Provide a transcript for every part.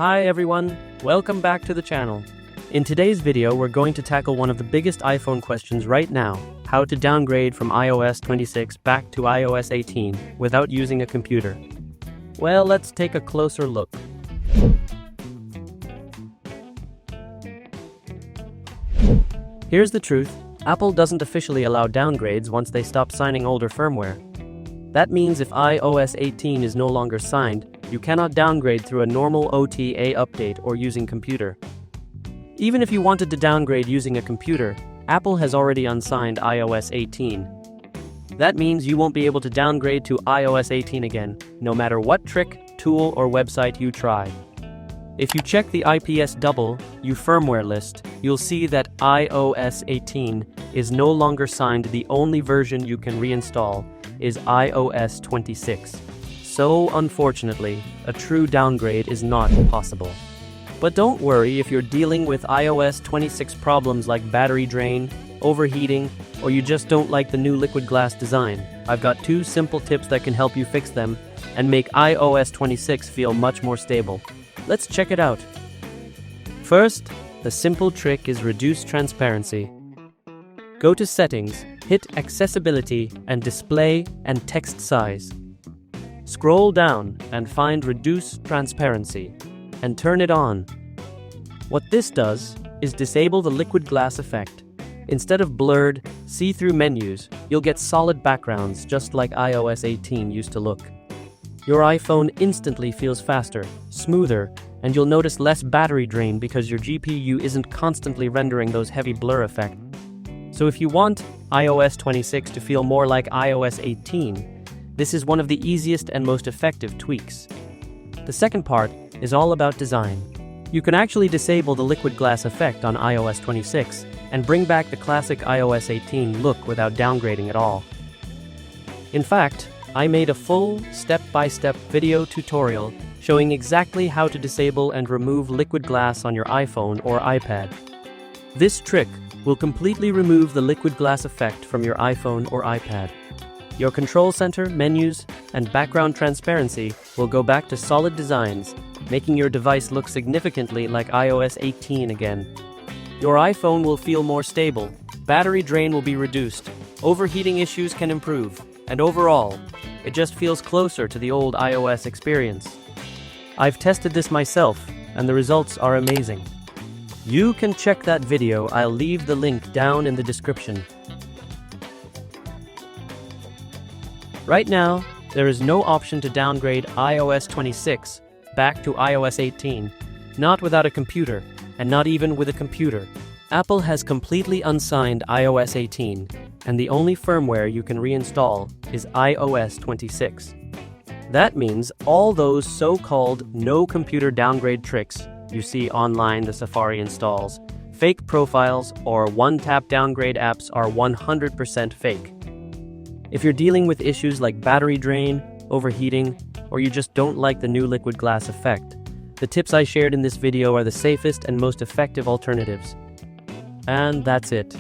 Hi everyone, welcome back to the channel. In today's video, we're going to tackle one of the biggest iPhone questions right now: how to downgrade from iOS 26 back to iOS 18 without using a computer. Well, let's take a closer look. Here's the truth: Apple doesn't officially allow downgrades once they stop signing older firmware. That means if iOS 18 is no longer signed, you cannot downgrade through a normal OTA update or using computer. Even if you wanted to downgrade using a computer, Apple has already unsigned iOS 18. That means you won't be able to downgrade to iOS 18 again, no matter what trick, tool, or website you try. If you check the IPSW firmware list, you'll see that iOS 18 is no longer signed. The only version you can reinstall is iOS 26. So, unfortunately, a true downgrade is not possible. But don't worry if you're dealing with iOS 26 problems like battery drain, overheating, or you just don't like the new liquid glass design. I've got 2 simple tips that can help you fix them and make iOS 26 feel much more stable. Let's check it out. First, the simple trick is reduce transparency. Go to Settings, hit Accessibility and Display and Text Size. Scroll down and find Reduce Transparency and turn it on. What this does is disable the liquid glass effect. Instead of blurred, see-through menus, you'll get solid backgrounds just like iOS 18 used to look. Your iPhone instantly feels faster, smoother, and you'll notice less battery drain because your GPU isn't constantly rendering those heavy blur effects. So if you want iOS 26 to feel more like iOS 18, this is one of the easiest and most effective tweaks. The second part is all about design. You can actually disable the liquid glass effect on iOS 26 and bring back the classic iOS 18 look without downgrading at all. In fact, I made a full step-by-step video tutorial showing exactly how to disable and remove liquid glass on your iPhone or iPad. This trick will completely remove the liquid glass effect from your iPhone or iPad. Your control center, menus, and background transparency will go back to solid designs, making your device look significantly like iOS 18 again. Your iPhone will feel more stable, battery drain will be reduced, overheating issues can improve, and overall, it just feels closer to the old iOS experience. I've tested this myself, and the results are amazing. You can check that video. I'll leave the link down in the description. Right now, there is no option to downgrade iOS 26 back to iOS 18, not without a computer, and not even with a computer. Apple has completely unsigned iOS 18, and the only firmware you can reinstall is iOS 26. That means all those so-called no-computer downgrade tricks you see online, the Safari installs, fake profiles, or one-tap downgrade apps are 100% fake. If you're dealing with issues like battery drain, overheating, or you just don't like the new liquid glass effect, the tips I shared in this video are the safest and most effective alternatives. And that's it.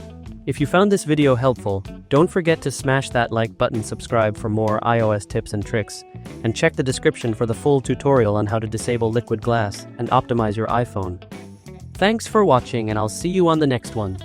If you found this video helpful, don't forget to smash that like button, subscribe for more iOS tips and tricks, and check the description for the full tutorial on how to disable liquid glass and optimize your iPhone. Thanks for watching, and I'll see you on the next one.